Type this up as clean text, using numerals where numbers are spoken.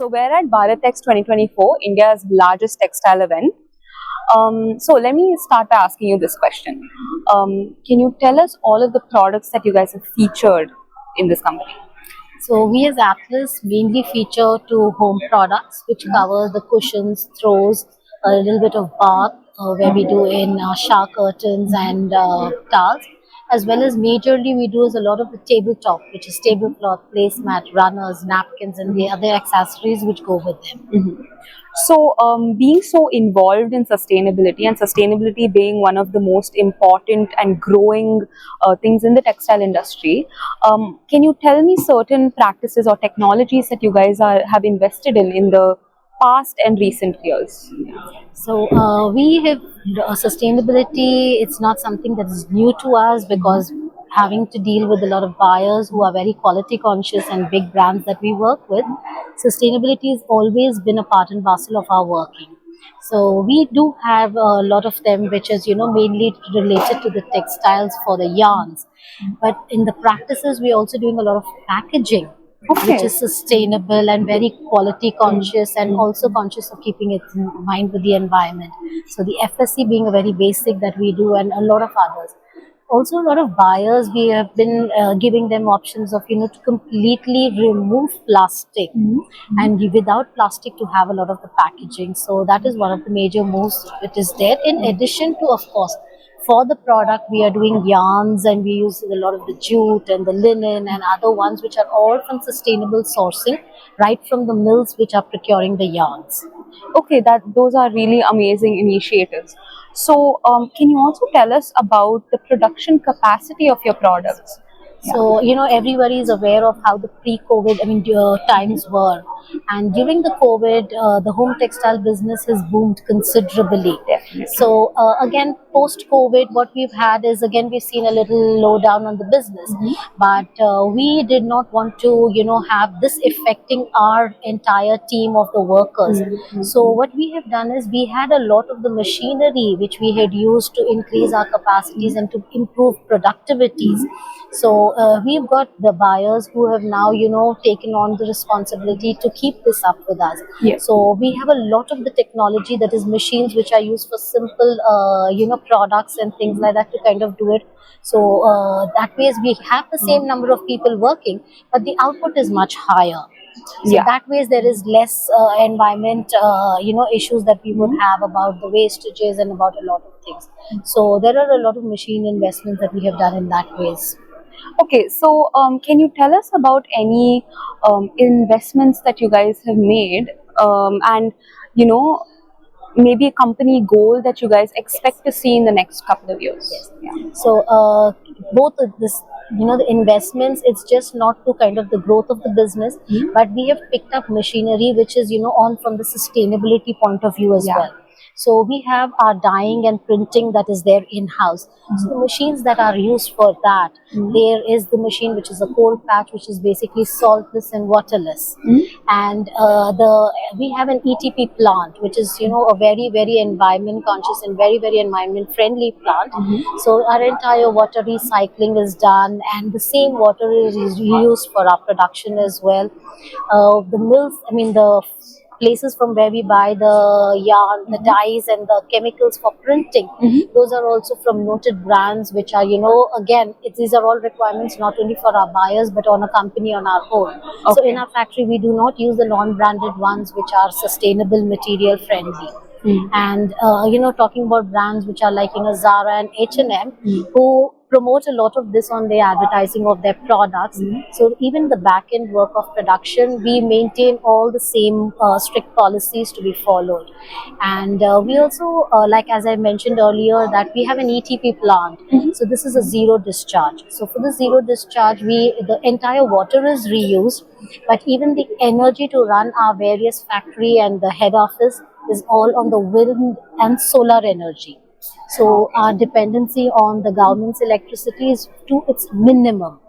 So we're at BHARAT TEX 2024, India's largest textile event. So let me start by asking you this question. Can you tell us all of the products that you guys have featured in this company? So we as Atlas mainly feature two home products which cover the cushions, throws, a little bit of bath where we do in shower curtains and towels, as well as majorly we do is a lot of the tabletop, which is tablecloth, placemat, runners, napkins and the other accessories which go with them. So, being so involved in sustainability and sustainability being one of the most important and growing things in the textile industry, can you tell me certain practices or technologies that you guys have invested in the past and recent years? So we have sustainability. It's not something that is new to us because having to deal with a lot of buyers who are very quality conscious and big brands that we work with, sustainability has always been a part and parcel of our working. So we do have a lot of them, which is mainly related to the textiles for the yarns. But in the practices, we're also doing a lot of packaging which is sustainable and very quality conscious and also conscious of keeping it in mind with the environment. So the FSC being a very basic that we do and a lot of others. Also a lot of buyers, we have been giving them options of, to completely remove plastic and without plastic to have a lot of the packaging. So that is one of the major moves that is there. In addition to, of course, for the product, we are doing yarns and we use a lot of the jute and the linen and other ones which are all from sustainable sourcing, right from the mills which are procuring the yarns. Okay, those are really amazing initiatives. So, can you also tell us about the production capacity of your products? So, everybody is aware of how the pre-COVID, times were. And during the COVID, the home textile business has boomed considerably. Definitely. So, again, post-COVID, what we've had is, again, we've seen a little low down on the business. But we did not want to, have this affecting our entire team of the workers. So, what we have done is we had a lot of the machinery which we had used to increase our capacities and to improve productivities. So we've got the buyers who have now, taken on the responsibility to keep this up with us. Yes. So we have a lot of the technology that is machines which are used for simple, products and things like that to kind of do it. So that way we have the same number of people working, but the output is much higher. So that way there is less environment, issues that we would have about the wastages and about a lot of things. So there are a lot of machine investments that we have done in that ways. Okay, so can you tell us about any investments that you guys have made, and maybe a company goal that you guys expect to see in the next couple of years? Yes. Yeah. So both of this, the investments, it's just not to kind of the growth of the business, but we have picked up machinery which is, on from the sustainability point of view as well. So we have our dyeing and printing that is there in-house. So the machines that are used for that, there is the machine which is a cold patch, which is basically saltless and waterless. And we have an ETP plant, which is, a very, very environment conscious and very, very environment friendly plant. So our entire water recycling is done and the same water is reused for our production as well. The mills, the places from where we buy the yarn, the dyes and the chemicals for printing, those are also from noted brands which are, again, these are all requirements not only for our buyers but on a company on our own. Okay. So in our factory we do not use the non-branded ones which are sustainable material friendly. And talking about brands which are like Zara and H&M, who promote a lot of this on their advertising of their products. So even the back end work of production, we maintain all the same strict policies to be followed. And we also, like as I mentioned earlier, that we have an ETP plant. So this is a zero discharge. So for the zero discharge, the entire water is reused, but even the energy to run our various factory and the head office is all on the wind and solar energy. So our dependency on the government's electricity is to its minimum.